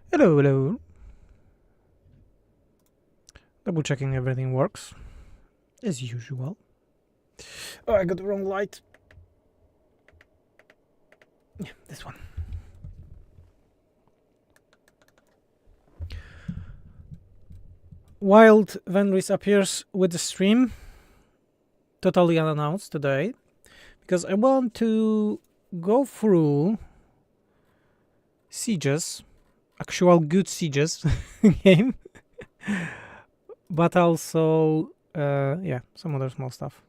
Hello, hello. Double checking everything works as usual. Oh, I got the wrong light. Yeah, this one. Wild Venris appears with the stream, totally unannounced today, because I want to go through SIEGES, actual good SIEGES game, but also, yeah, some other small stuff.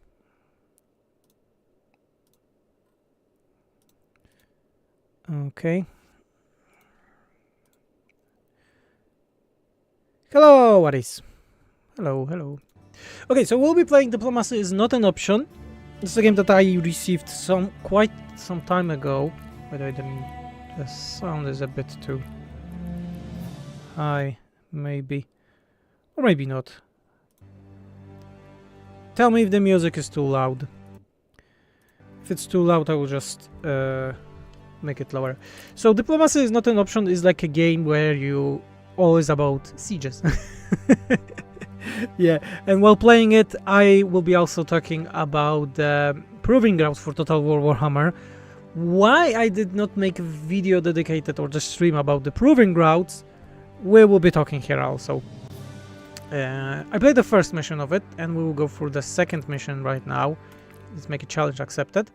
Okay. Hello, what is? Hello, hello. Okay, so we'll be playing Diplomacy is not an option. This is a game that I received quite some time ago. By the way, the sound is a bit too high, maybe. Or maybe not. Tell me if the music is too loud. If it's too loud, I will just make it lower. So Diplomacy is not an option is like a game where you always about sieges. Yeah, and while playing it, I will be also talking about the proving grounds for Total War Warhammer. Why I did not make a video dedicated or just stream about the proving grounds, we will be talking here also. I played the first mission of it, and we will go through the second mission right now. Let's make a challenge accepted.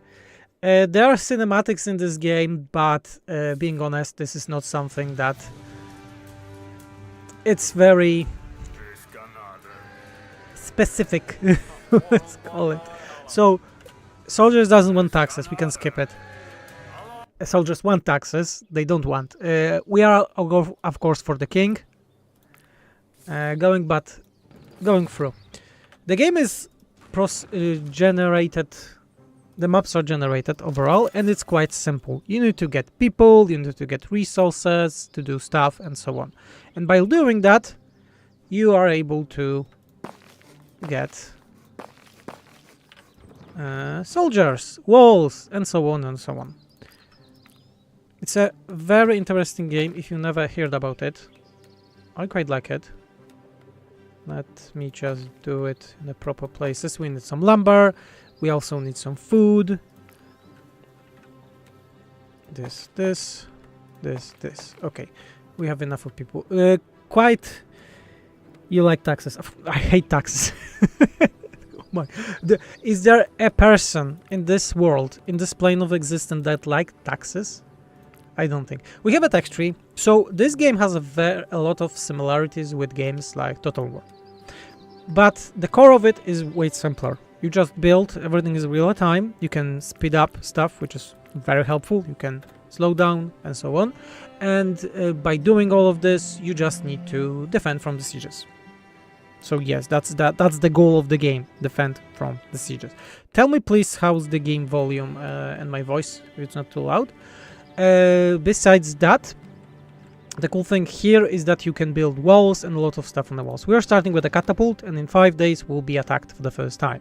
There are cinematics in this game, but being honest, this is not something that it's very specific. Let's call it. So, soldiers doesn't want taxes. We can skip it. Soldiers want taxes. They don't want. We are, of course, for the king. Going through. The game is generated. The maps are generated overall, and it's quite simple. You need to get people, you need to get resources to do stuff, and so on. And by doing that, you are able to get soldiers, walls, and so on and so on. It's a very interesting game if you never heard about it. I quite like it. Let me just do it in the proper places. We need some lumber. We also need some food. This. Okay, we have enough of people. You like taxes? I hate taxes. Oh my. Is there a person in this world, in this plane of existence, that like taxes? I don't think. We have a tax tree. So this game has a lot of similarities with games like Total War. But the core of it is way simpler. You just build, everything is real time. You can speed up stuff, which is very helpful. You can slow down and so on. And by doing all of this, you just need to defend from the sieges. So yes, that's the goal of the game, defend from the sieges. Tell me please how's the game volume and my voice, if it's not too loud. Besides that, the cool thing here is that you can build walls and a lot of stuff on the walls. We are starting with a catapult, and in 5 days we'll be attacked for the first time.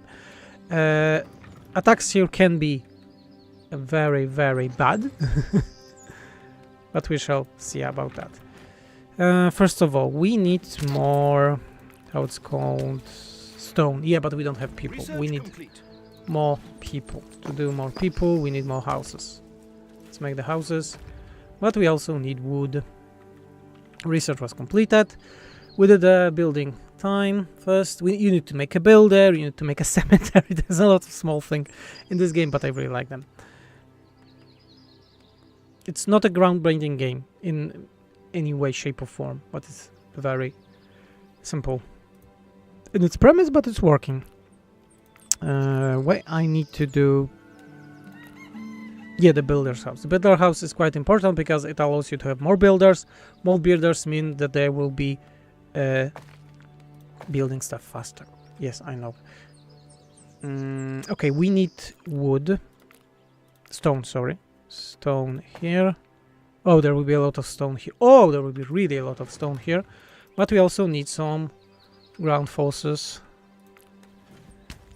Attacks here can be very, very bad, but we shall see about that. First of all, we need more, how it's called, stone. Yeah, but we don't have people. We need more people. To do more people, we need more houses. Let's make the houses, but we also need wood. Research was completed. We did a building time first. You need to make a builder, you need to make a cemetery. There's a lot of small things in this game, but I really like them. It's not a groundbreaking game in any way, shape or form, but it's very simple in its premise, but it's working. What I need to do... Yeah, the builder's house. The builder house is quite important because it allows you to have more builders. More builders mean that they will be building stuff faster. Yes, I know. Okay, we need wood. Stone, sorry. Stone here. Oh, there will be a lot of stone here. Oh, there will be really a lot of stone here. But we also need some ground forces.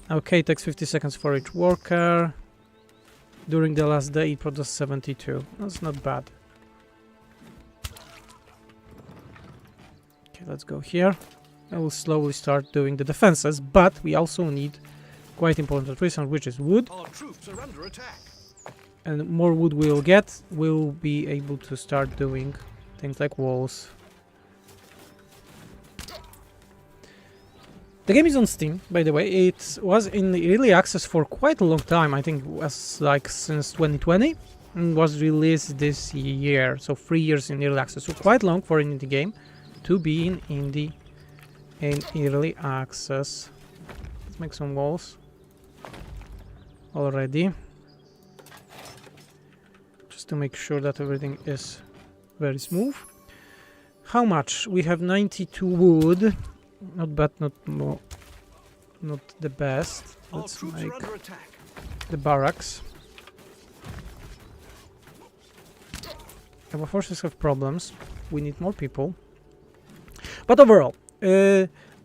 Okay, it takes 50 seconds for each worker. During the last day, it produced 72. That's not bad. let's go here. I will slowly start doing the defenses, but we also need quite important resource, which is wood. Our troops are under attack. And more wood we'll get, we'll be able to start doing things like walls. The game is on Steam, by the way. It was in early access for quite a long time. I think it was like since 2020 and was released this year. So 3 years in early access. So quite long for an indie game to be in early access. Let's make some walls already. Just to make sure that everything is very smooth. How much? We have 92 wood. Not bad, not the best. Let's make the barracks. Our forces have problems. We need more people. But overall,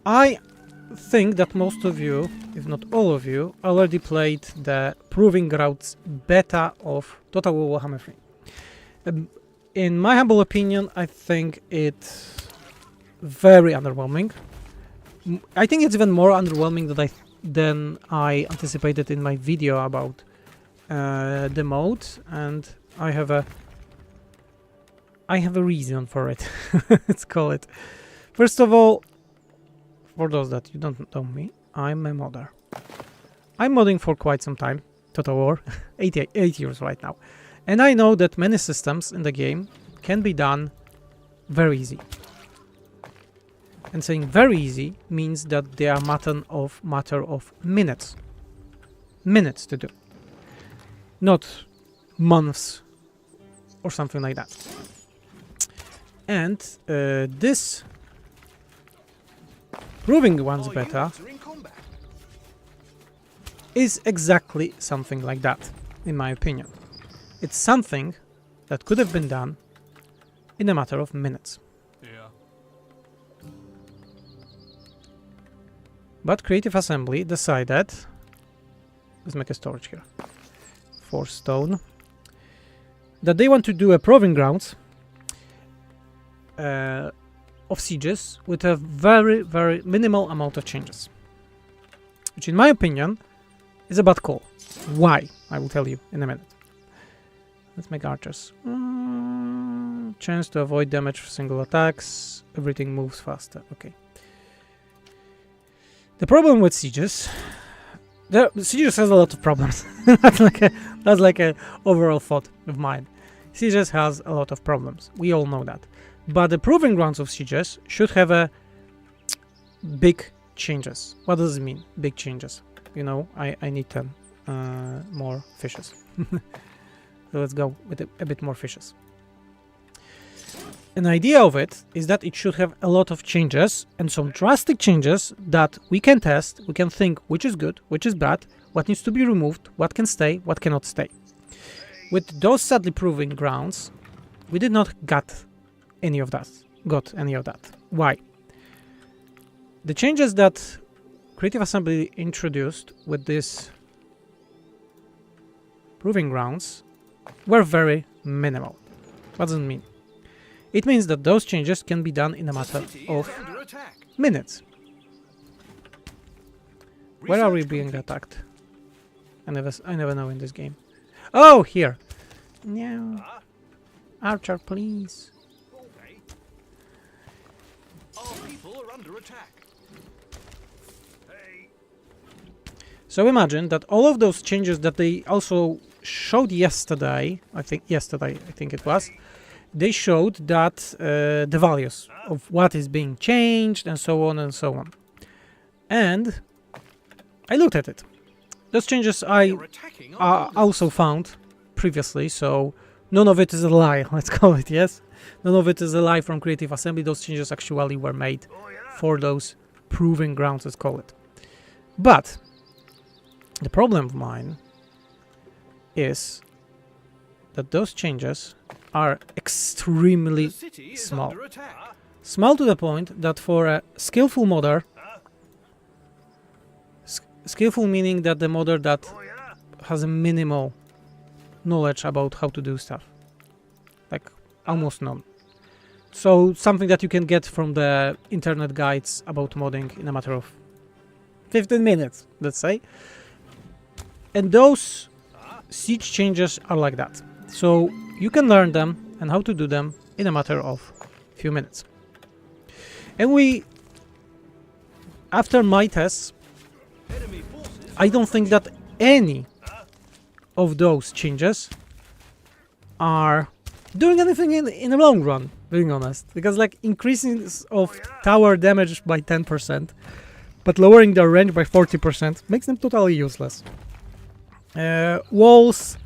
I think that most of you, if not all of you, already played the Proving Grounds beta of Total War Warhammer 3. In my humble opinion, I think it's very underwhelming. I think it's even more underwhelming than I anticipated in my video about the mode, and I have a reason for it. Let's call it. First of all, for those that you don't know me, I'm a modder. I'm modding for quite some time, Total War, 8 years right now, and I know that many systems in the game can be done very easy. And saying very easy means that they are matter of minutes. Minutes to do. Not months or something like that. And this Proving Grounds beta is exactly something like that, in my opinion. It's something that could have been done in a matter of minutes. But Creative Assembly decided, let's make a storage here, for stone, that they want to do a Proving Grounds of Sieges with a very, very minimal amount of changes. Which in my opinion is a bad call. Why? I will tell you in a minute. Let's make archers. Chance to avoid damage for single attacks. Everything moves faster. Okay. The problem with Sieges, Sieges has a lot of problems. that's like a overall thought of mine. Sieges has a lot of problems. We all know that. But the Proving Grounds of Sieges should have a big changes. What does it mean? Big changes. You know, I need 10 more fishes. So let's go with a bit more fishes. An idea of it is that it should have a lot of changes and some drastic changes that we can test, we can think which is good, which is bad, what needs to be removed, what can stay, what cannot stay. With those sadly Proving Grounds, we did not got any of that. Why? The changes that Creative Assembly introduced with this Proving Grounds were very minimal. What does it mean? It means that those changes can be done in a matter of minutes. Where are we being attacked? I never know in this game. Oh, here. No. Archer, please. Our people are under attack. Hey. So imagine that all of those changes that they also showed yesterday, I think it was, they showed that the values of what is being changed and so on and so on. And I looked at it. Those changes I also found previously, so none of it is a lie, let's call it, yes? None of it is a lie from Creative Assembly. Those changes actually were made for those Proving Grounds, let's call it. But the problem of mine is that those changes are extremely small. Small to the point that for a skillful modder, skillful meaning that the modder that has a minimal knowledge about how to do stuff, like almost none. So something that you can get from the internet guides about modding in a matter of 15 minutes, let's say. And those siege changes are like that. So you can learn them and how to do them in a matter of few minutes. And after my tests, I don't think that any of those changes are doing anything in the long run, being honest. Because like increasing of tower damage by 10%, but lowering their range by 40% makes them totally useless. Walls,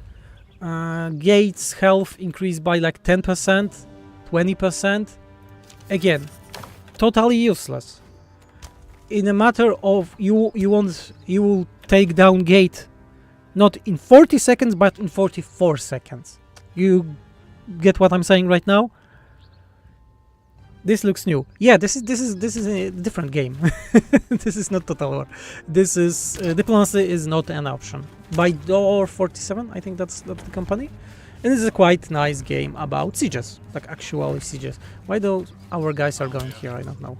gates, health increase by like 10%, 20%. Again, totally useless. In a matter of you will take down gate not in 40 seconds but in 44 seconds. You get what I'm saying right now? This looks new. Yeah, this is a different game. This is not Total War. This is diplomacy is not an option. By Door 47, I think that's the company. And this is a quite nice game about sieges, like actual sieges. Why those our guys are going here, I don't know.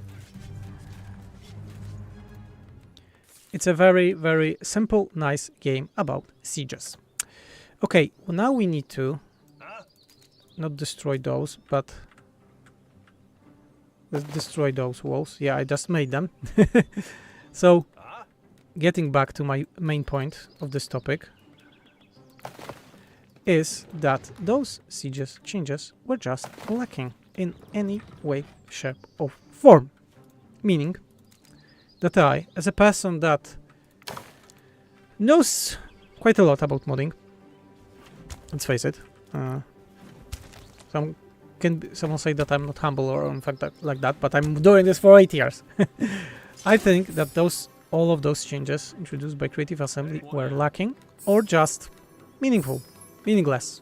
It's a very, very simple, nice game about sieges. Okay, well now we need to not destroy those, but let's destroy those walls. Yeah, I just made them. So, getting back to my main point of this topic is that those sieges changes were just lacking in any way, shape or form. Meaning that I, as a person that knows quite a lot about modding, let's face it, someone say that I'm not humble or in fact like that, but I'm doing this for 8 years. I think that all of those changes introduced by Creative Assembly were lacking or just meaningless.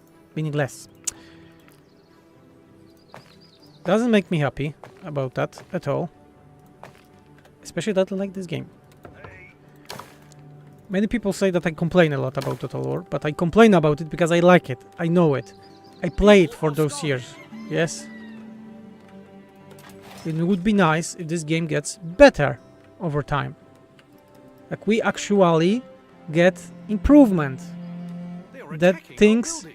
Doesn't make me happy about that at all. Especially that I like this game. Many people say that I complain a lot about Total War, but I complain about it because I like it. I know it. I play it for those years. Yes. It would be nice if this game gets better over time. Like we actually get improvement. That things...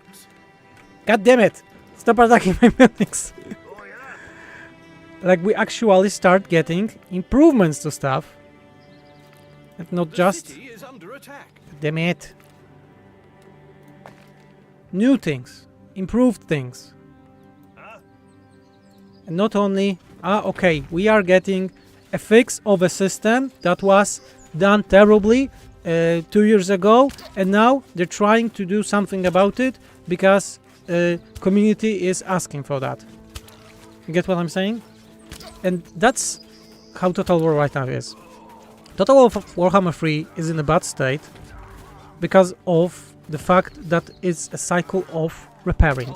God damn it! Stop attacking my buildings! Like we actually start getting improvements to stuff. And not just... Damn it! New things. Improved things. And not only... okay, we are getting a fix of a system that was done terribly 2 years ago, and now they're trying to do something about it because community is asking for that. You get what I'm saying? And that's how Total War right now is. Total War Warhammer 3 is in a bad state because of the fact that it's a cycle of repairing.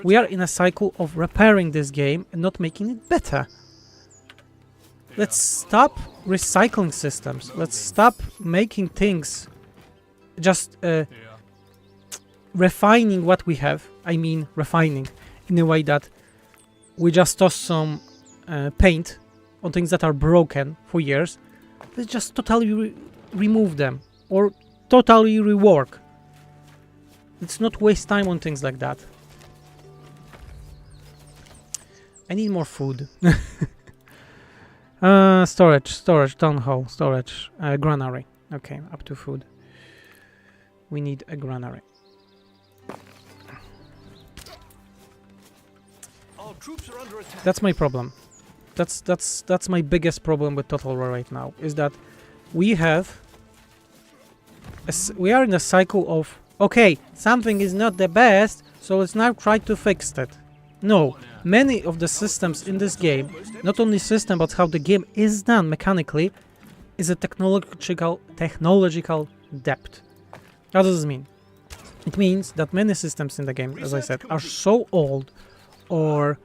We are in a cycle of repairing this game and not making it better. Let's stop recycling systems. Let's stop making things just refining what we have. I mean refining in a way that we just toss some paint on things that are broken for years. Let's just totally remove them or totally rework. Let's not waste time on things like that. I need more food. Storage, town hall, storage, granary. Okay, up to food. We need a granary. Our troops are under attack. That's my problem. That's my biggest problem with Total War right now. Is that we are in a cycle of okay, something is not the best, so let's now try to fix it. No, many of the systems in this game, not only system but how the game is done mechanically, is a technological depth. What does this mean? It means that many systems in the game, as I said, are so old or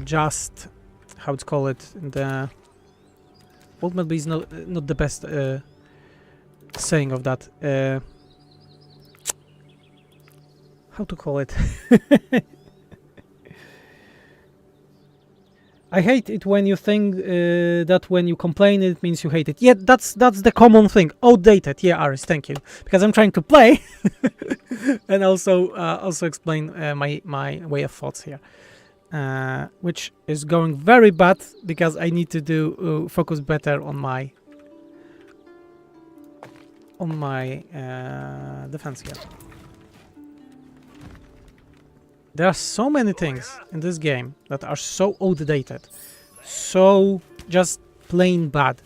just how to call it, the ultimately is not the best saying of that. How to call it? I hate it when you think that when you complain it means you hate it. Yeah, that's the common thing. Outdated. Yeah, Aris, thank you. Because I'm trying to play and also explain my way of thoughts here, which is going very bad because I need to do focus better on my defense here. There are so many things in this game that are so outdated, so just plain bad.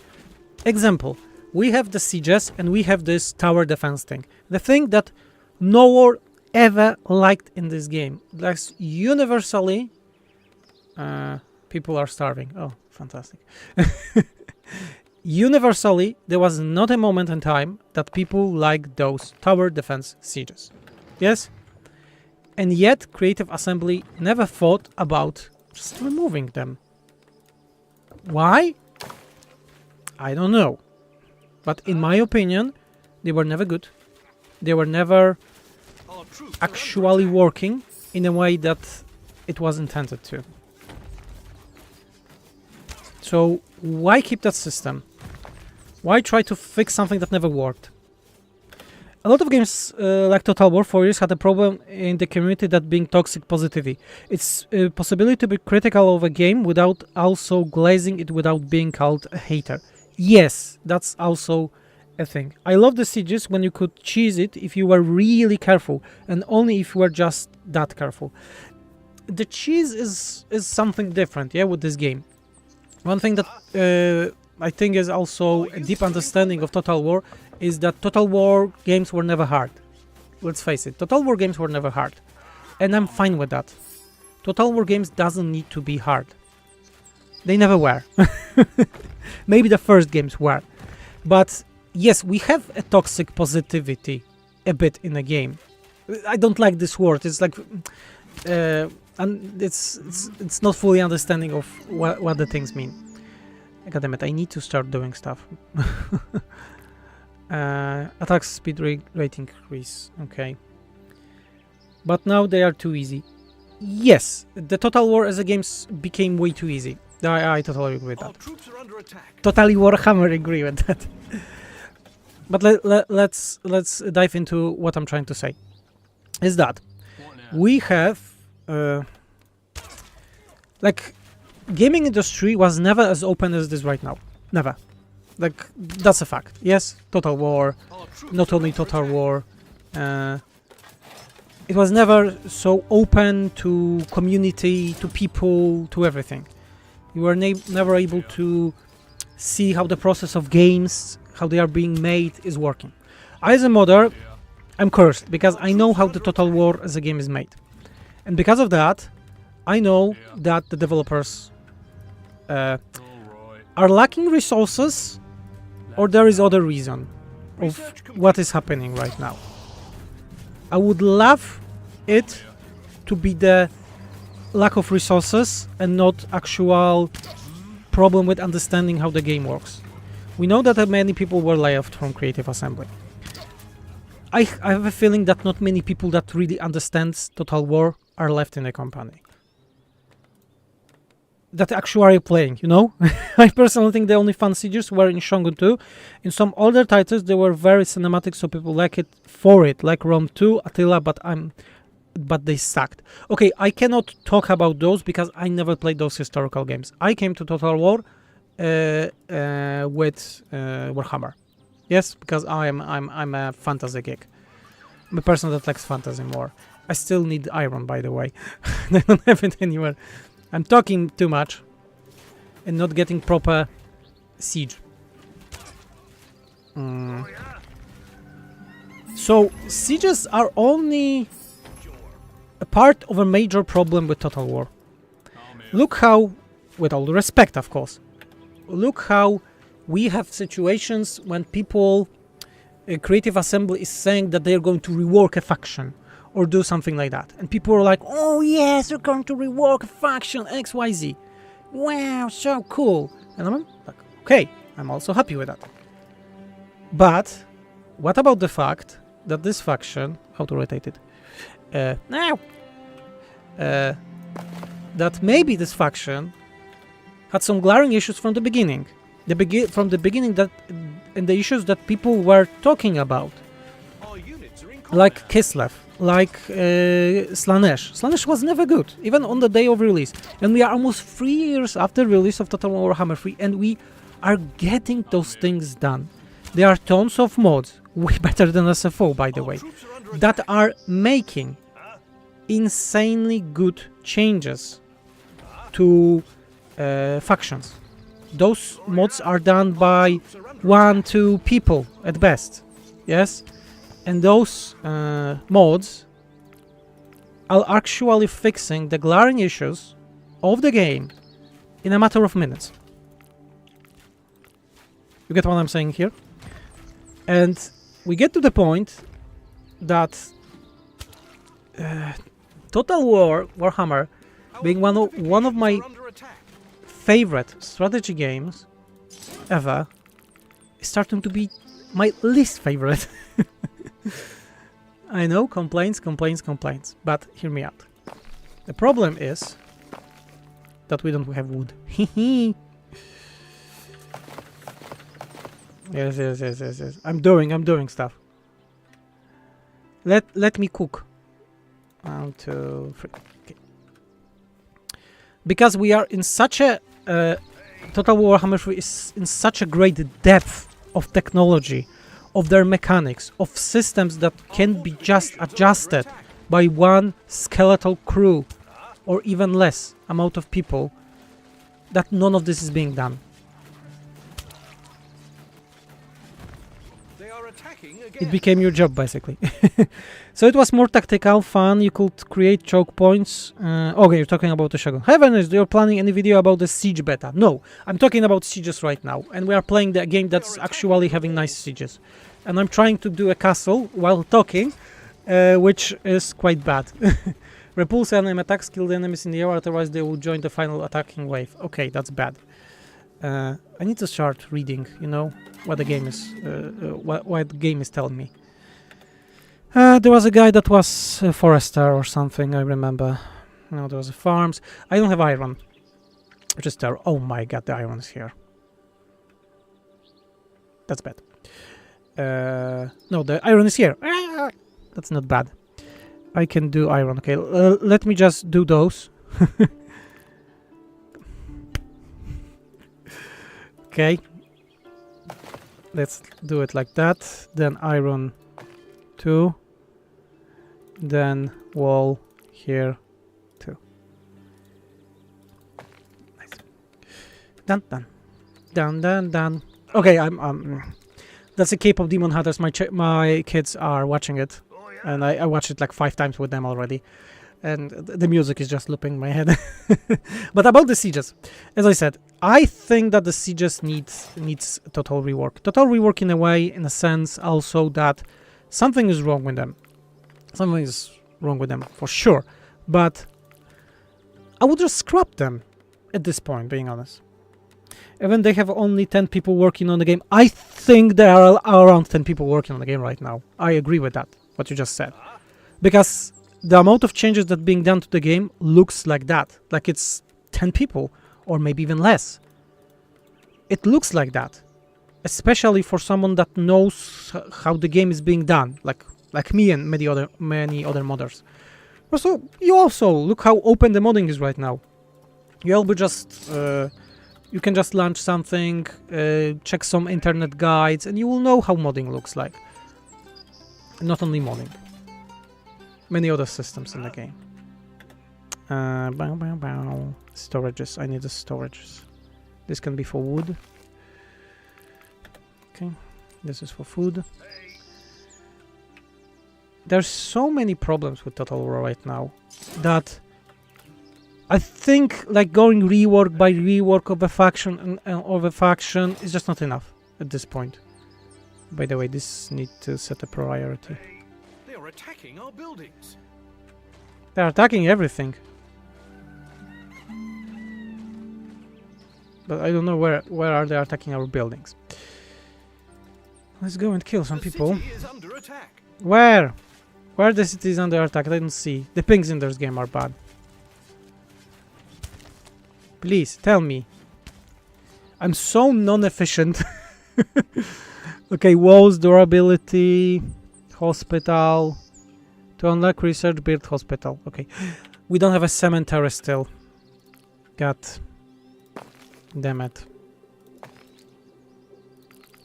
Example, we have the sieges and we have this tower defense thing. The thing that no one ever liked in this game. Like universally, people are starving. Oh, fantastic. Universally, there was not a moment in time that people liked those tower defense sieges. Yes? And yet, Creative Assembly never thought about just removing them. Why? I don't know. But in my opinion, they were never good. They were never actually working in a way that it was intended to. So, why keep that system? Why try to fix something that never worked? A lot of games like Total War for years had a problem in the community that being toxic positivity. It's a possibility to be critical of a game without also glazing it without being called a hater. Yes, that's also a thing. I love the sieges when you could cheese it if you were really careful and only if you were just that careful. The cheese is something different, yeah, with this game. One thing that I think is also a deep understanding of Total War is that Total War games were never hard. Let's face it, Total War games were never hard. And I'm fine with that. Total War games doesn't need to be hard. They never were. Maybe the first games were. But yes, we have a toxic positivity a bit in the game. I don't like this word. It's like and it's not fully understanding of what the things mean. God damn it, I need to start doing stuff. Attack speed rate increase, okay. But now they are too easy. Yes, the Total War as a game became way too easy. I totally agree with that. Troops are under attack. Totally Warhammer agree with that. But let's dive into what I'm trying to say. Is that we have like gaming industry was never as open as it is right now. Never. Like, that's a fact. Yes, Total War, not only Total War. It was never so open to community, to people, to everything. You were never able to see how the process of games, how they are being made, is working. I, as a modder, I'm cursed because I know how the Total War as a game is made. And because of that, I know that the developers are lacking resources, or there is other reason of what is happening right now. I would love it to be the lack of resources and not actual problem with understanding how the game works. We know that many people were laid off from Creative Assembly. I have a feeling that not many people that really understands Total War are left in the company. That actually are playing, you know? I personally think the only fun sieges were in Shogun 2. In some older titles, they were very cinematic, so people like it for it, like Rome 2, Attila, but they sucked. Okay, I cannot talk about those because I never played those historical games. I came to Total War with Warhammer. Yes, because I'm a fantasy geek. I'm a person that likes fantasy more. I still need iron, by the way. I don't have it anywhere. I'm talking too much and not getting proper siege. So sieges are only a part of a major problem with Total War. Look how, with all the respect of course, look how we have situations when people, Creative Assembly is saying that they're going to rework a faction or do something like that. And people are like, oh yes, they're going to rework a faction XYZ. Wow, so cool. And I'm like, okay, I'm also happy with that. But what about the fact that this faction, how to rotate it? That maybe this faction had some glaring issues from the beginning. From the beginning that and the issues that people were talking about, Our units are in like combat. Kislev, like Slanesh. Slanesh was never good, even on the day of release. And we are almost 3 years after release of Total Warhammer 3, and we are getting those things done. There are tons of mods, way better than SFO, by the Our way, troops are under that attack. are making insanely good changes to factions. Those mods are done by Troops are under 1-2 people at best, yes, and those mods are actually fixing the glaring issues of the game in a matter of minutes. You get what I'm saying here? And we get to the point that Total Warhammer, being one of my are under attack. favorite strategy games ever, is starting to be my least favorite. I know, complaints, but hear me out. The problem is that we don't have wood. Yes. I'm doing stuff. Let me cook. 1, 2, 3. Okay. Because we are in such a Total Warhammer 3 is in such a great depth of technology, of their mechanics, of systems that can be just adjusted by one skeletal crew or even less amount of people, that none of this is being done. They are attacking again. It became your job, basically. So it was more tactical, fun. You could create choke points. Okay, you're talking about the Shogun. Heavens, you're planning any video about the Siege beta? No, I'm talking about Sieges right now. And we are playing the game that's actually having nice Sieges. And I'm trying to do a castle while talking, which is quite bad. Repulse enemy attacks, kill the enemies in the air, otherwise they will join the final attacking wave. Okay, that's bad. I need to start reading, you know, what the game is, what the game is telling me. There was a guy that was a forester or something, I remember. No, there was a farms. I don't have iron. Which is terrible. Oh my god, the iron is here. That's bad. No, the iron is here. That's not bad. I can do iron. Okay, let me just do those. Okay. Let's do it like that. Then iron 2. Then wall here 2. Nice. Done. Okay, I'm that's a Cape of Demon Hunters. My kids are watching it, and I watched it like 5 times with them already, and the music is just looping in my head. But about the Sieges, as I said, I think that the Sieges needs total rework. Total rework in a way, in a sense, also that something is wrong with them. Something is wrong with them for sure, but I would just scrap them at this point, being honest. Even they have only 10 people working on the game. I think there are around 10 people working on the game right now. I agree with that, what you just said. Because the amount of changes that being done to the game looks like that. Like it's 10 people, or maybe even less. It looks like that. Especially for someone that knows how the game is being done. Like me and many other modders. Also, you also look how open the modding is right now. You'll be just... you can just launch something, check some internet guides, and you will know how modding looks like. And not only modding. Many other systems in the game. Storages. I need the storages. This can be for wood. Okay. This is for food. There's so many problems with Total War right now that I think like going rework by rework of a faction is just not enough at this point. By the way, this needs to set a priority. They are attacking our buildings. They're attacking everything. But I don't know where are they attacking our buildings. Let's go and kill some people. The city is under attack. Where? Where the city is under attack? I don't see. The pings in this game are bad. Please, tell me. I'm so non-efficient. Okay, walls, durability, hospital. To unlock research, build hospital. Okay, we don't have a cemetery still. God damn it.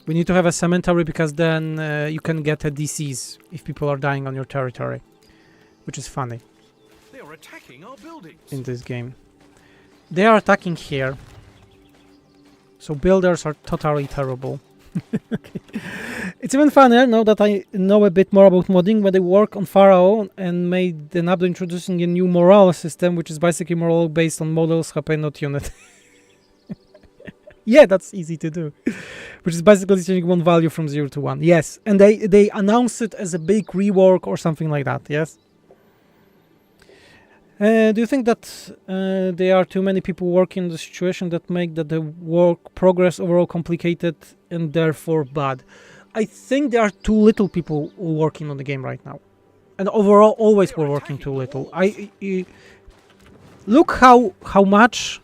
We need to have a cemetery because then you can get a disease if people are dying on your territory, which is funny They are attacking our buildings. in this game. They are attacking here. So builders are totally terrible. Okay. It's even funnier now that I know a bit more about modding when they work on Pharaoh and made an update introducing a new morale system, which is basically morale based on models, HP, not unit. Yeah, that's easy to do. Which is basically changing one value from 0 to 1. Yes, and they announce it as a big rework or something like that, yes? Do you think that there are too many people working in the situation that make that the work progress overall complicated and therefore bad? I think there are too little people working on the game right now, and overall always we're working too little. Look how much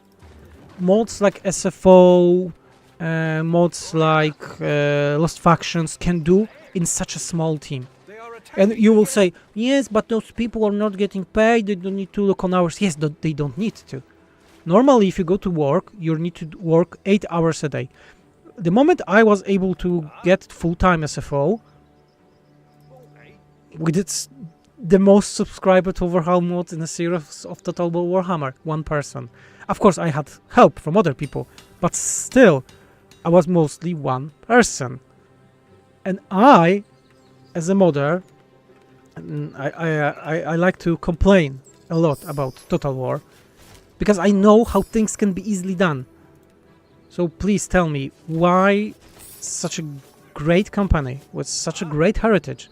mods like SFO, mods like Lost Factions can do in such a small team. They are attacking. And you will say, yes, but those people are not getting paid, they don't need to look on hours. Yes, they don't need to. Normally, if you go to work, you need to work 8 hours a day. The moment I was able to get full-time SFO, we did the most subscriber to overhaul mods in a series of Total War Warhammer, one person. Of course, I had help from other people, but still, I was mostly one person. And I, as a modder, I like to complain a lot about Total War because I know how things can be easily done. So please tell me why such a great company with such a great heritage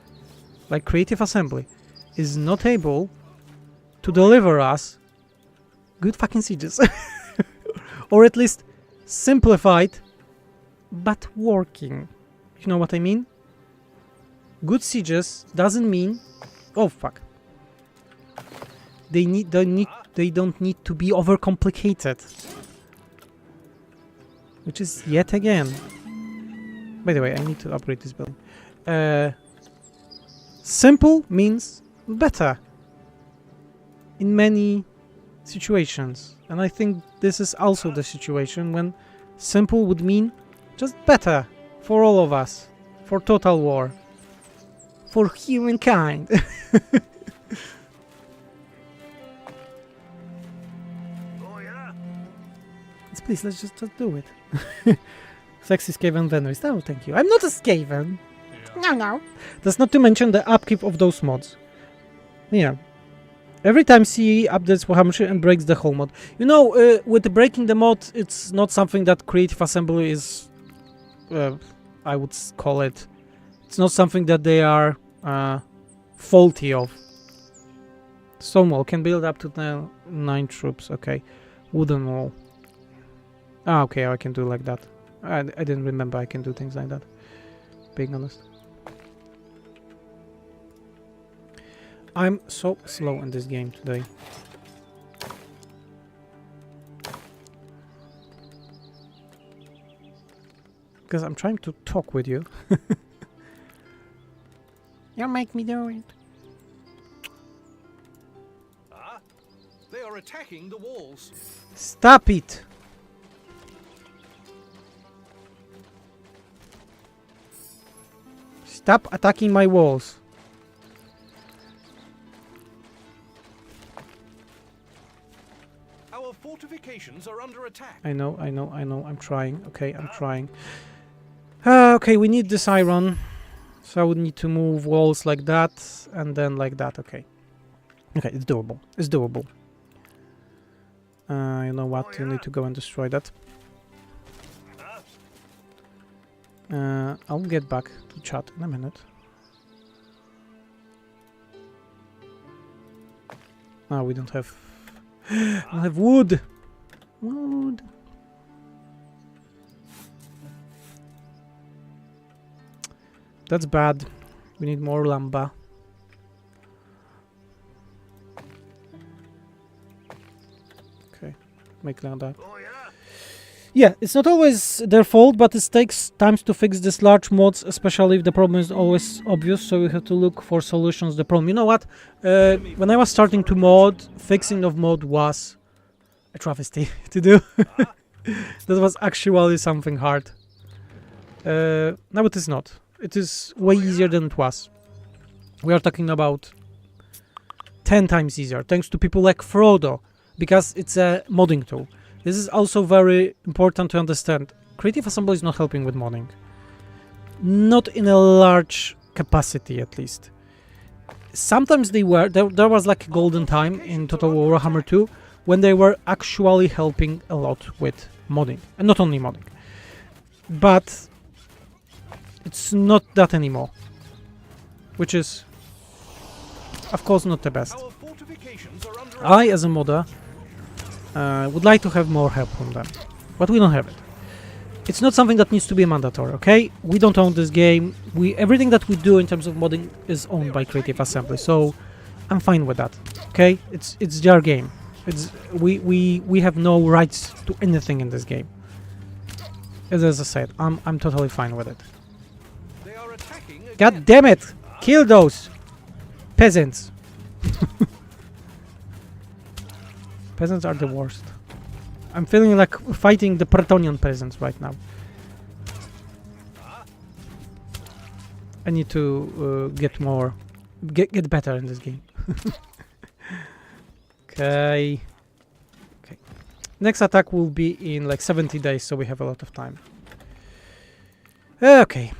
like Creative Assembly is not able to deliver us good fucking sieges. Or at least simplified but working. You know what I mean? Good sieges doesn't mean, oh fuck, they don't need to be overcomplicated, which is yet again. By the way, I need to upgrade this building. Simple means better in many situations, and I think this is also the situation when simple would mean just better for all of us, for Total War. For humankind. Please, let's just do it. Sexy Skaven Venomist. Oh, thank you. I'm not a Skaven. Yeah. No. That's not to mention the upkeep of those mods. Yeah. Every time CE updates Warhammer and breaks the whole mod. You know, with the breaking the mod, it's not something that Creative Assembly is... I would call it... It's not something that they are faulty of. Stone wall can build up to 9 troops. Okay, wooden wall. Ah, okay, I can do like that. I didn't remember I can do things like that. Being honest, I'm so slow in this game today. Because I'm trying to talk with you. You make me do it. They are attacking the walls. Stop it! Stop attacking my walls. Our fortifications are under attack. I know. I'm trying. Okay, I'm trying. Okay, we need this iron. So I would need to move walls like that, and then like that, okay. Okay, it's doable. It's doable. You know what? You need to go and destroy that. I'll get back to chat in a minute. No, we don't have... I don't have wood! Wood! That's bad. We need more lamba. Okay, make like that. Yeah, it's not always their fault, but it takes times to fix these large mods, especially if the problem is always obvious, so we have to look for solutions to the problem. You know what? When I was starting to mod, fixing of mod was a travesty to do. That was actually something hard. Now it is not. It is way easier than it was. We are talking about 10 times easier, thanks to people like Frodo, because it's a modding tool. This is also very important to understand. Creative Assembly is not helping with modding. Not in a large capacity, at least. Sometimes they were. There was like a golden time in Total War Warhammer 2 when they were actually helping a lot with modding. And not only modding. But it's not that anymore. Which is, of course, not the best. Our fortifications are under I, as a modder, would like to have more help from them, but we don't have it. It's not something that needs to be mandatory, okay? We don't own this game. Everything that we do in terms of modding is owned by Creative Assembly, so I'm fine with that, okay? It's their game. We have no rights to anything in this game. As I said, I'm totally fine with it. They are attacking again. God damn it! Kill those peasants. Peasants are the worst. I'm feeling like fighting the Bretonian peasants right now. I need to get better in this game. Okay. Next attack will be in like 70 days, so we have a lot of time. Okay.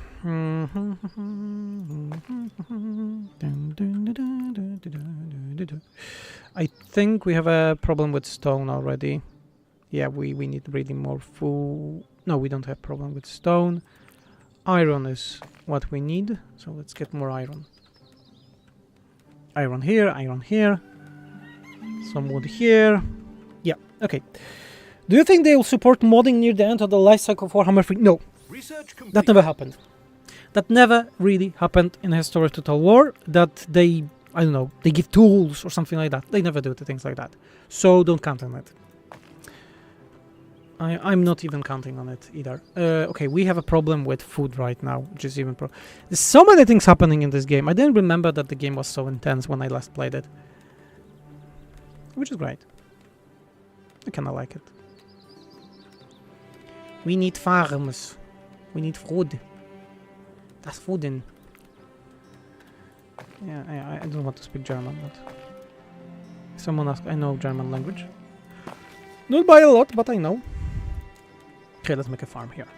I think we have a problem with stone already. Yeah, we need really more food. No, we don't have problem with stone. Iron is what we need, so let's get more iron. Iron here. Some wood here. Yeah, okay. Do you think they will support modding near the end of the life cycle of Warhammer 3? No, Research complete. that never happened. That never really happened in the history of Total War, that they, I don't know, they give tools or something like that. They never do things like that. So don't count on it. I'm not even counting on it either. Okay, we have a problem with food right now, which is even there's so many things happening in this game. I didn't remember that the game was so intense when I last played it. Which is great. I kinda like it. We need farms. We need food. That's food in. Yeah, I don't want to speak German, but someone asked. I know German language. Not by a lot, but I know. Okay, let's make a farm here.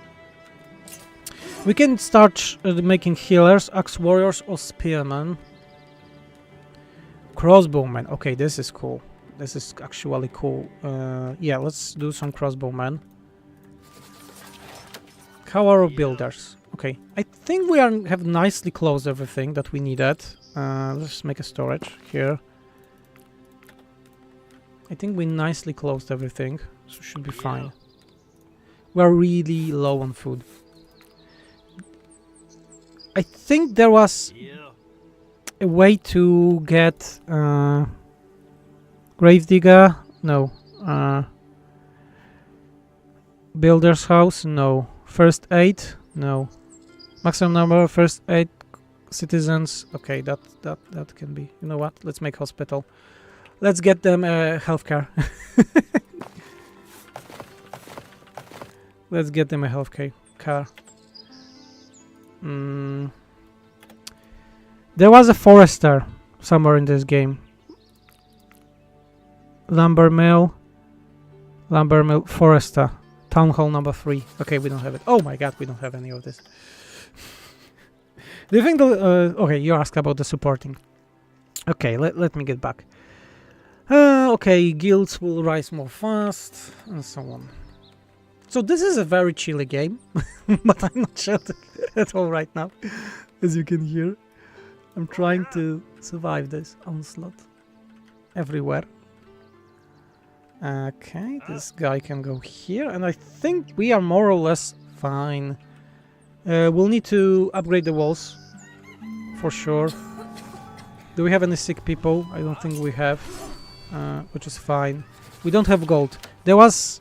We can start making healers, axe warriors, or spearmen. Crossbowmen. Okay, this is cool. This is actually cool. Yeah, let's do some crossbowmen. Tower of builders. Okay, I think we have nicely closed everything that we needed. Let's make a storage here. I think we nicely closed everything, so should be fine. We're really low on food. I think there was a way to get Gravedigger. No. Builder's house. No. First aid. No. Maximum number of first aid citizens. Okay, that can be. You know what? Let's make hospital. Let's get them healthcare. Let's get them a healthcare. There was a forester somewhere in this game. Lumber mill, forester. Town hall number 3. Okay, we don't have it. Oh my god, we don't have any of this. Do you think the... okay, you asked about the supporting. Okay, let me get back. Okay, guilds will rise more fast, and so on. So this is a very chilly game, but I'm not sheltered at all right now, as you can hear. I'm trying to survive this onslaught everywhere. Okay, this guy can go here, and I think we are more or less fine. We'll need to upgrade the walls, for sure. Do we have any sick people? I don't think we have, which is fine. We don't have gold. There was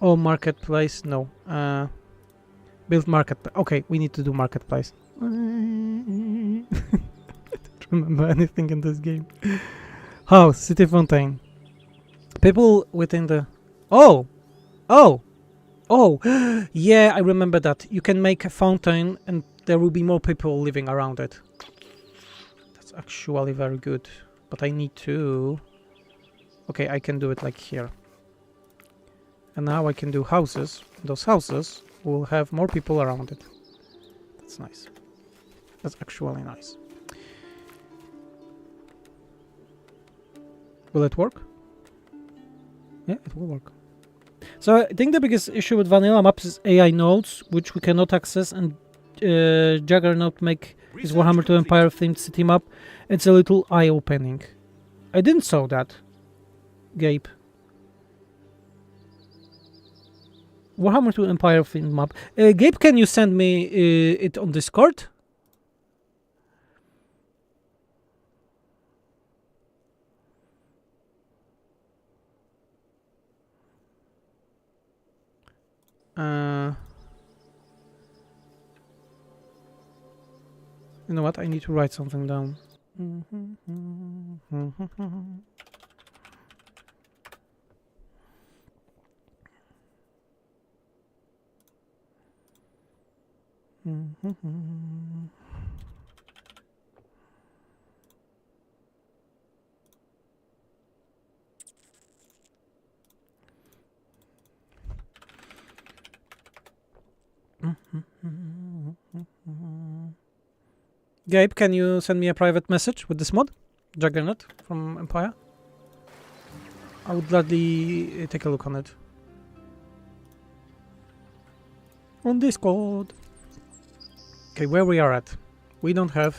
Oh, marketplace. No. Build marketplace. Okay, we need to do marketplace. I don't remember anything in this game. House, city fountain. People within the... Oh! Oh! Oh! Yeah, I remember that. You can make a fountain and there will be more people living around it. That's actually very good. But I need to... Okay, I can do it like here. And now I can do houses. Those houses will have more people around it. That's nice. That's actually nice. Will it work? Yeah, it will work. So I think the biggest issue with vanilla maps is AI nodes, which we cannot access, and Juggernaut make his Warhammer 2 Empire themed city map. It's a little eye-opening. I didn't saw that, Gabe. Warhammer 2 Empire themed map. Gabe, can you send me it on Discord? You know what? I need to write something down. Gabe, can you send me a private message with this mod? Juggernaut from Empire? I would gladly take a look on it. On Discord. Okay, where we are at. We don't have...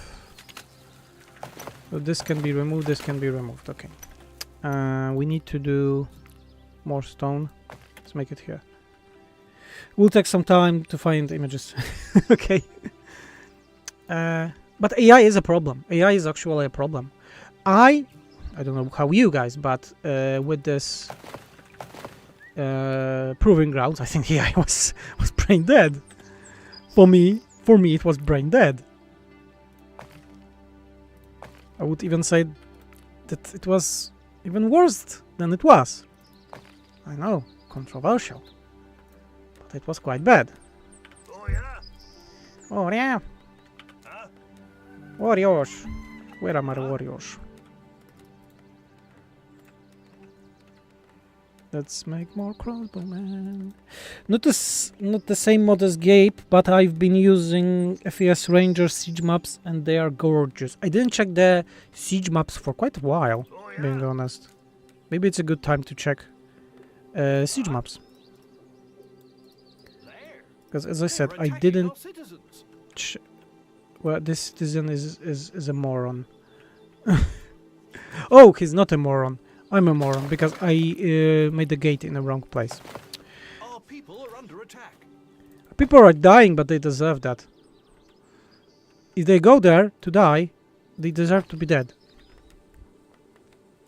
So this can be removed, this can be removed. Okay. We need to do more stone. Let's make it here. We'll take some time to find images. Okay. But AI is a problem. AI is actually a problem. I don't know how you guys, but with this proving grounds, I think AI was brain dead. For me, it was brain dead. I would even say that it was even worse than it was. I know, controversial, but it was quite bad. Oh yeah. Oh yeah. Huh? Warriors. Where are my warriors? Let's make more crossbowmen. Not the same mod as Gabe, but I've been using FES Ranger siege maps and they are gorgeous. I didn't check the siege maps for quite a while, Oh yeah. being honest. Maybe it's a good time to check siege maps. Because as I said, I didn't... Well, this citizen is a moron. Oh, he's not a moron. I'm a moron because I made the gate in the wrong place. Our people are under attack. People are dying, but they deserve that. If they go there to die, they deserve to be dead.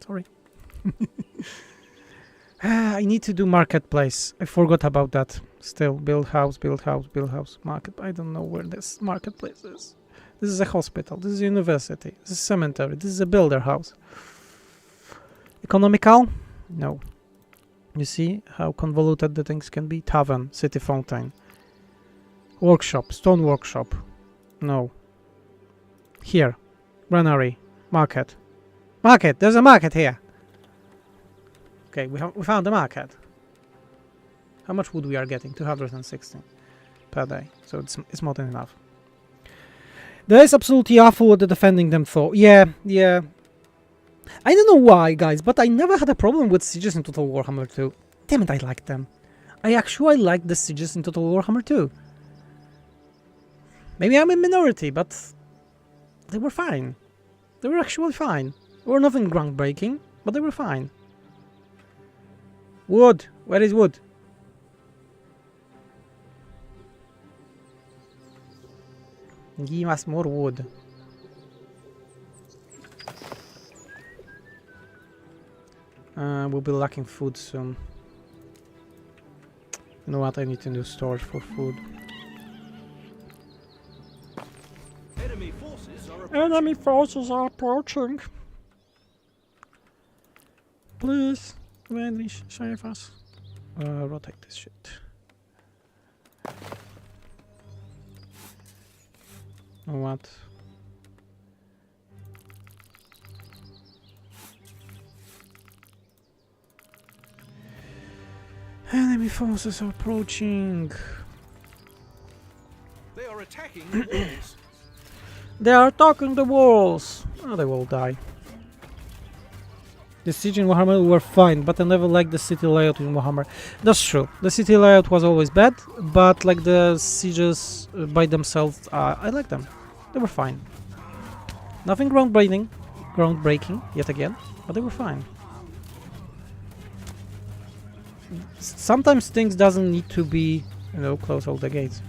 Sorry. I need to do marketplace. I forgot about that. Still, build house, build house, build house. Market. I don't know where this marketplace is. This is a hospital. This is a university. This is a cemetery. This is a builder house. Economical? No. You see how convoluted the things can be? Tavern, city fountain. Workshop, stone workshop. No. Here. Granary. Market. Market! There's a market here! Okay, we found the market. How much wood we are getting? 216 per day. So it's more than enough. There is absolutely awful with the defending them though. Yeah. I don't know why, guys, but I never had a problem with sieges in Total Warhammer 2. Damn it, I liked them. I actually liked the sieges in Total Warhammer 2. Maybe I'm a minority, but they were fine. They were actually fine. They were nothing groundbreaking, but they were fine. Wood! Where is wood? Give us more wood. We'll be lacking food soon. You know what? I need to do storage for food. Enemy forces are approaching. Enemy forces are approaching. Please, vanish, save us. Rotate this shit. What? Enemy forces are approaching. They are attacking the walls. They are attacking the walls. Oh, they will die. The siege in Warhammer were fine, but I never liked the city layout in Warhammer. That's true. The city layout was always bad, but like the sieges by themselves, I like them. They were fine. Nothing groundbreaking yet again, but they were fine. Sometimes things doesn't need to be, you know, close all the gates.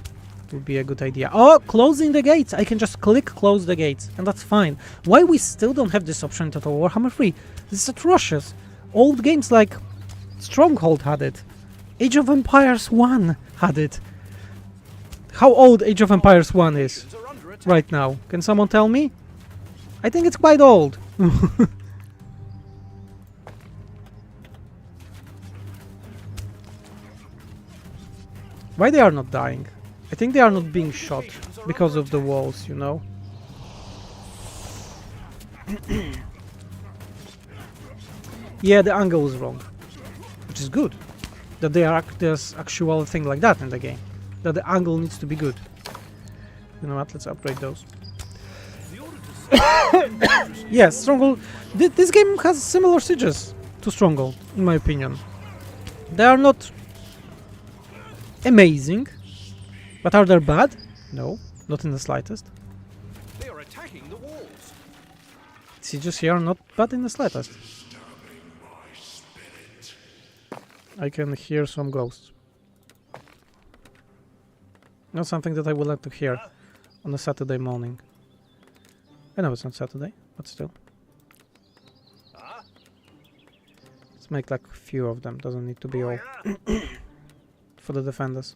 It would be a good idea. Oh, closing the gates! I can just click close the gates, and that's fine. Why we still don't have this option in Total Warhammer 3? This is atrocious. Old games like Stronghold had it. Age of Empires 1 had it. How old Age of Empires 1 is Are under attack. right now? Can someone tell me? I think it's quite old. Why they are not dying? I think they are not being shot because of the walls, you know? Yeah, the angle is wrong. Which is good. That there's actual thing like that in the game. That the angle needs to be good. You know what? Let's upgrade those. The order to siege Yes, Stronghold. This game has similar sieges to Stronghold, in my opinion. They are not amazing, but are they bad? No, not in the slightest. they are attacking the walls. Sieges here are not bad in the slightest. I can hear some ghosts. Not something that I would like to hear on a Saturday morning. I know it's not Saturday, but still. Let's make like a few of them, doesn't need to be all. For the defenders.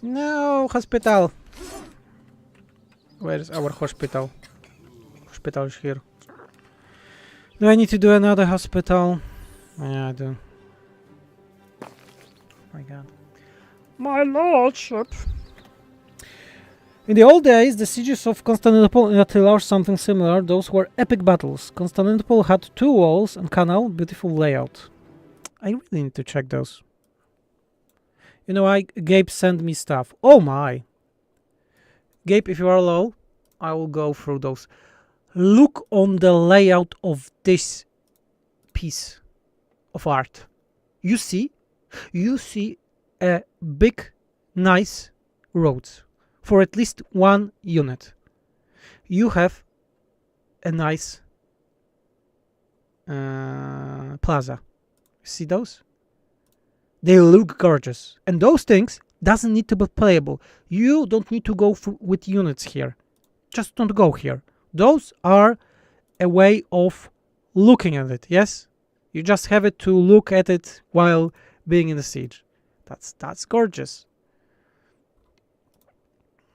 No, hospital! Where is our hospital? Hospital is here. Do I need to do another hospital? Yeah, I do. My god. My lordship! In the old days, the sieges of Constantinople and Attila are something similar. Those were epic battles. Constantinople had 2 walls and canal, beautiful layout. I really need to check those. You know, Gabe sent me stuff. Oh my! Gabe, if you are low, I will go through those. Look on the layout of this piece of art. You see a big, nice roads for at least one unit. You have a nice plaza. See those? They look gorgeous. And those things doesn't need to be playable. You don't need to go with units here. Just don't go here. Those are a way of looking at it, yes? You just have it to look at it while being in the siege. That's gorgeous.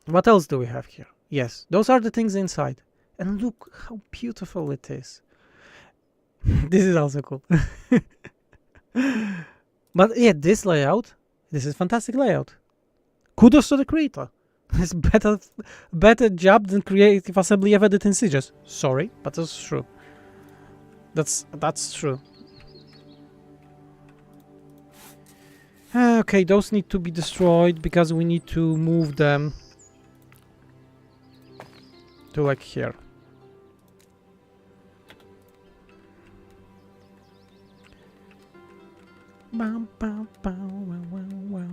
What else do we have here? Yes, those are the things inside. And look how beautiful it is. This is also cool. But yeah, this layout, this is fantastic layout. Kudos to the creator. It's better job than Creative Assembly ever did in Sieges. Sorry, but that's true. That's true. Okay, those need to be destroyed because we need to move them to like here. Bow, bow, bow, wow, wow, wow.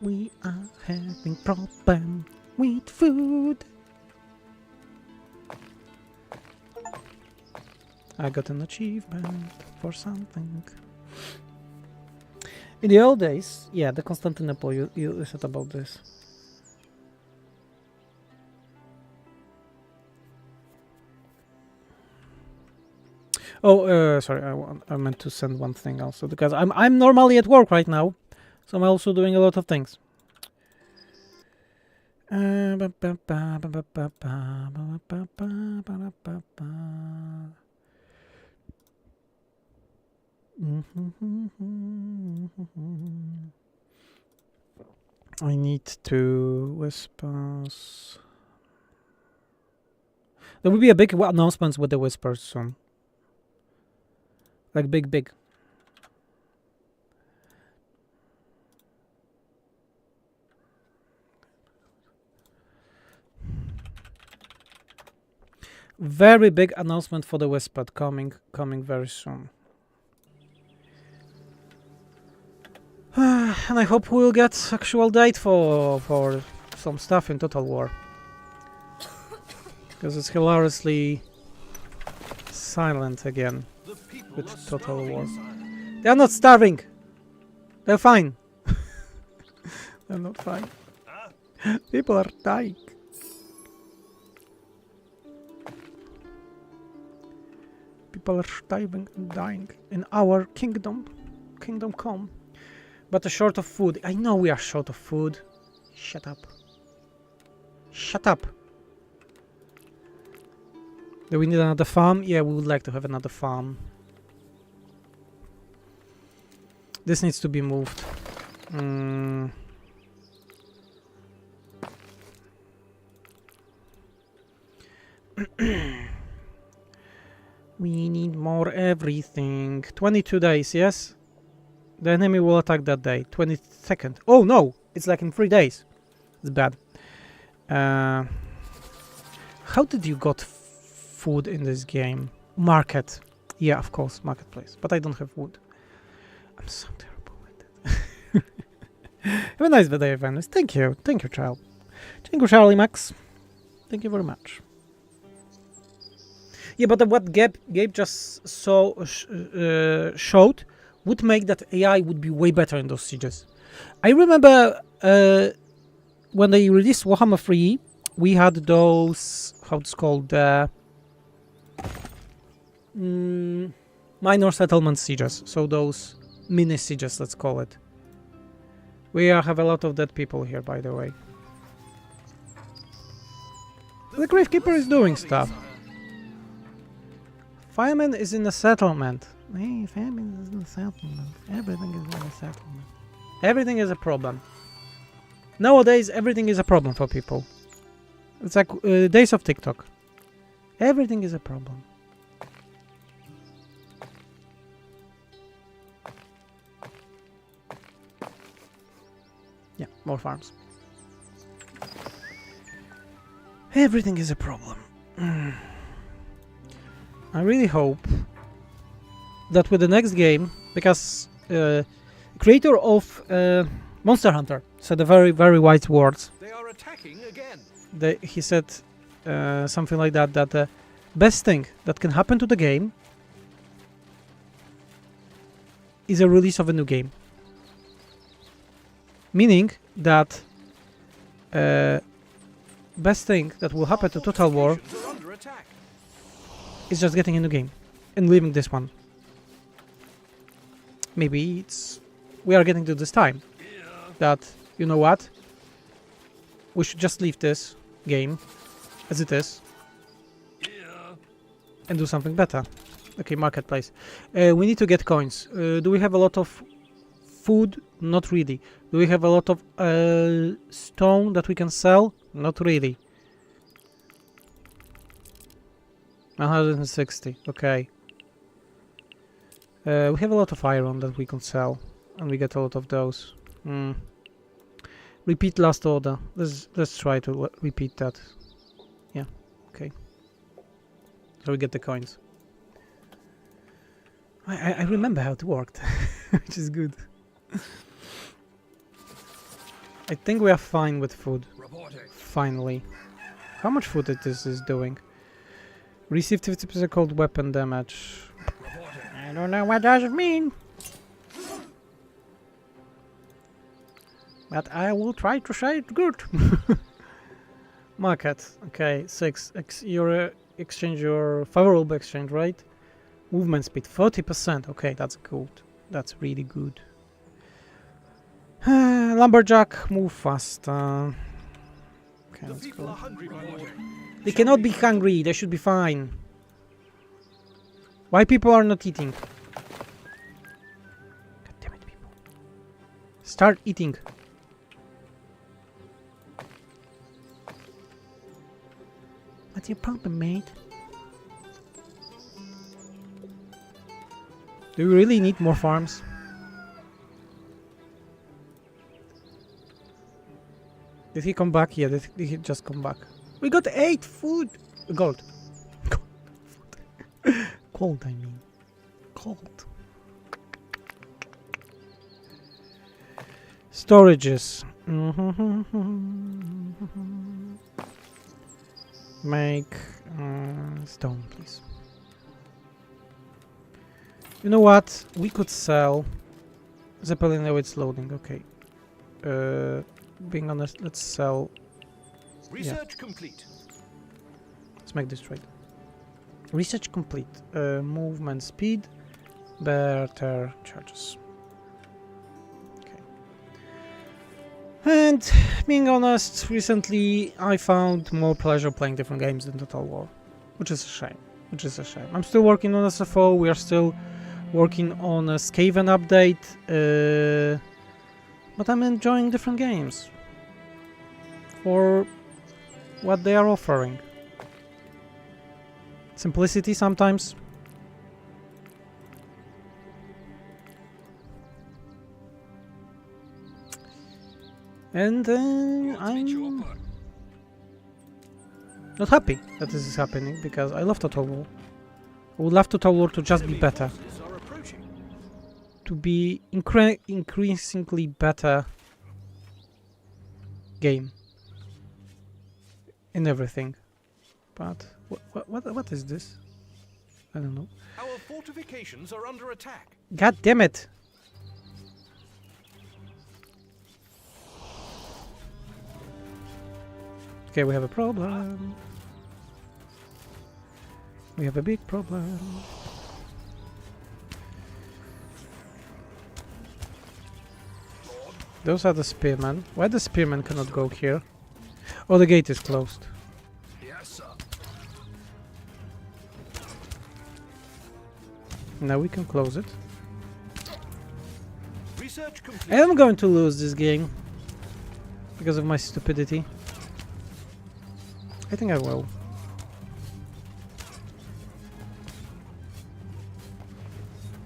We are having problem with food. I got an achievement for something. In the old days, yeah, the Constantinople, you said about this. Oh, sorry, I meant to send one thing also because I'm normally at work right now, So I'm also doing a lot of things. I need to whispers. There will be a big announcement with the whispers soon. Like big. Very big announcement for the whispered coming very soon. And I hope we'll get actual date for some stuff in Total War. Because it's hilariously silent again with Total War. They're not starving! They're fine! They're not fine. People are dying. People are starving and dying in our kingdom. Kingdom come. But a short of food. I know we are short of food. Shut up. Shut up. Do we need another farm? Yeah, we would like to have another farm. This needs to be moved. We need more everything. 22 days, yes? The enemy will attack that day. 22nd. Oh no! It's like in 3 days. It's bad. How did you got food in this game? Market. Yeah, of course, marketplace. But I don't have wood. I'm so terrible at it. Have a nice day, Venice. Thank you. Thank you, child. Thank you, Charlie Max. Thank you very much. Yeah, but what Gabe just showed would make that AI would be way better in those sieges. I remember when they released Warhammer 3, we had those, how it's called, minor settlement sieges. So those mini sieges, let's call it. We have a lot of dead people here, by the way. The Gravekeeper is doing stuff. Fireman is in a settlement. Hey, Fireman is in a settlement. Everything is in a settlement. Everything is a problem. Nowadays, everything is a problem for people. It's like days of TikTok. Everything is a problem. Yeah, more farms. Everything is a problem. I really hope that with the next game, because creator of Monster Hunter said a very wise words. They are attacking again. He said something like that the best thing that can happen to the game is a release of a new game. Meaning that best thing that will happen to Total War is just getting a new game and leaving this one. Maybe we are getting to this time that, you know what, we should just leave this game as it is and do something better. Okay, marketplace. We need to get coins. Do we have a lot of food? Not really. Do we have a lot of stone that we can sell? Not really. 160, okay. We have a lot of iron that we can sell, and we get a lot of those. Repeat last order. Let's try to repeat that. Yeah, okay. So we get the coins. I remember how it worked, which is good. I think we are fine with food. Finally. How much food this is doing? Received 50% cold weapon damage. I don't know what does it mean. But I will try to say it good. Market. Okay, 6. Your exchange, your favorable exchange rate. Movement speed 40%. Okay, that's good. That's really good. Lumberjack, move faster. Okay, The let's people go. are hungry, my lord. They cannot be hungry. They should be fine. Why people are not eating? God damn it, people. Start eating. What's your problem, mate? Do we really need more farms? Did he come back? Yeah, did he just come back? We got 8 food! Gold. Cold, I mean. Cold. Storages. Make stone, please. You know what? We could sell Zeppelin. Now it's loading. Okay. Being honest, let's sell. Research complete. Let's make this trade. Research complete. Movement speed. Better charges. Okay. And being honest, recently I found more pleasure playing different games than Total War, which is a shame. I'm still working on SFO. We are still working on a Skaven update, but I'm enjoying different games for what they are offering. Simplicity sometimes. And I'm not happy that this is happening because I love Total War. I would love Total War to just be better. To be increasingly better game in everything. But what is this? I don't know. Our fortifications are under attack. God damn it! Okay, we have a problem. We have a big problem. Those are the spearmen. Why the spearmen cannot go here? Oh, the gate is closed. Yes, sir. Now we can close it. Research complete. I am going to lose this game because of my stupidity. I think I will.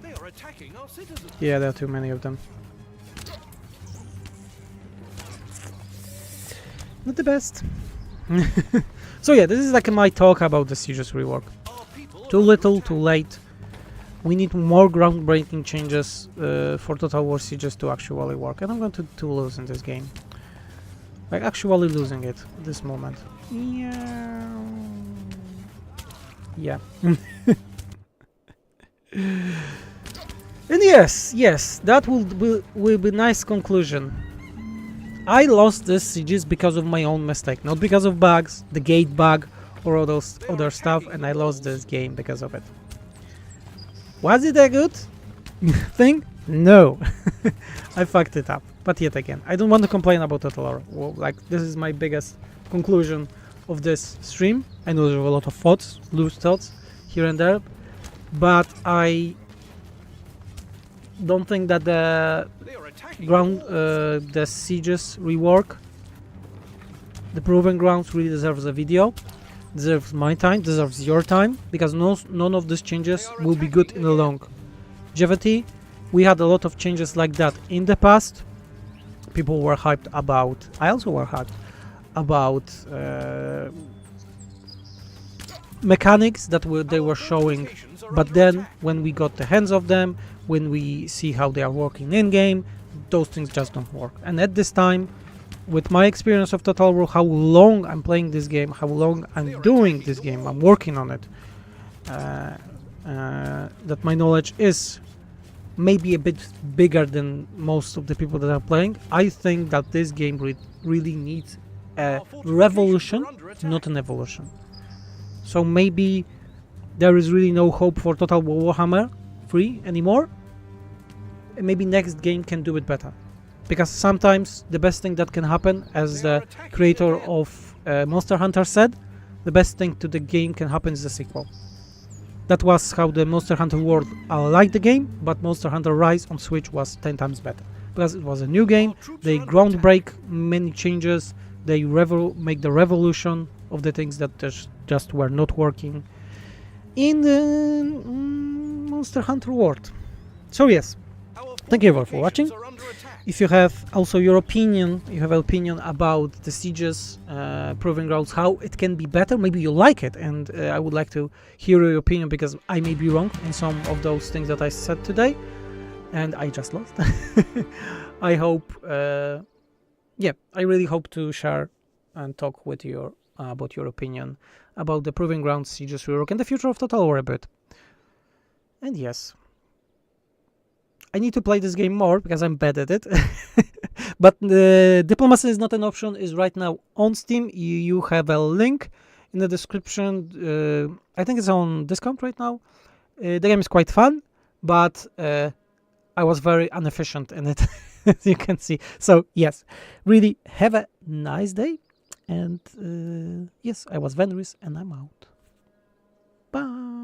They are attacking our citizens. Yeah, there are too many of them. Not the best. So yeah, this is like my talk about the SIEGES rework. Our people Too are little, under too attack. late. We need more groundbreaking changes for Total War SIEGES to actually work. And I'm going to lose in this game. Like actually losing it at this moment. Yeah. Yeah. And yes, that will be nice conclusion. I lost this SIEGES because of my own mistake, not because of bugs, the gate bug, or all those other stuff, and I lost this game because of it. Was it a good thing? No. I fucked it up. But yet again, I don't want to complain about Total War. Well, like, this is my biggest conclusion of this stream. I know there are a lot of thoughts, loose thoughts, here and there, but I don't think that the They are attacking ground, the walls. the SIEGES rework, the Proven Grounds really deserves a video, deserves my time, deserves your time, because none of these changes will be good in the longevity. We had a lot of changes like that in the past. People were hyped about, I also were hyped about mechanics that they were showing, Fortifications are but under then attack. when we got the hands of them, when we see how they are working in game, those things just don't work. And at this time, with my experience of Total War, how long I'm playing this game, how long I'm doing this game, I'm working on it, that my knowledge is maybe a bit bigger than most of the people that are playing. I think that this game really needs a Our fortifications revolution, are under attack. not an evolution. So maybe there is really no hope for Total War Warhammer 3 anymore. And maybe next game can do it better. because sometimes the best thing that can happen, as the creator of Monster Hunter said, the best thing to the game can happen is the sequel. That was how the Monster Hunter World liked the game, but Monster Hunter Rise on Switch was 10 times better. Because it was a new game, they groundbreak many changes, they make the revolution of the things that just were not working in the Monster Hunter World. So yes, thank you all for watching. If you have also your opinion, you have an opinion about the Sieges Proving Grounds, how it can be better, maybe you like it, and I would like to hear your opinion, because I may be wrong in some of those things that I said today, and I just lost. I hope, yeah, I really hope to share and talk with you about your opinion about the Proving Grounds, Sieges, Reworks, and the future of Total War a bit. And yes, I need to play this game more because I'm bad at it. But Diplomacy is not an option, is right now on Steam. You have a link in the description. I think it's on discount right now. The game is quite fun, but I was very inefficient in it, as you can see. So yes, really have a nice day. And yes, I was Venris and I'm out. Bye.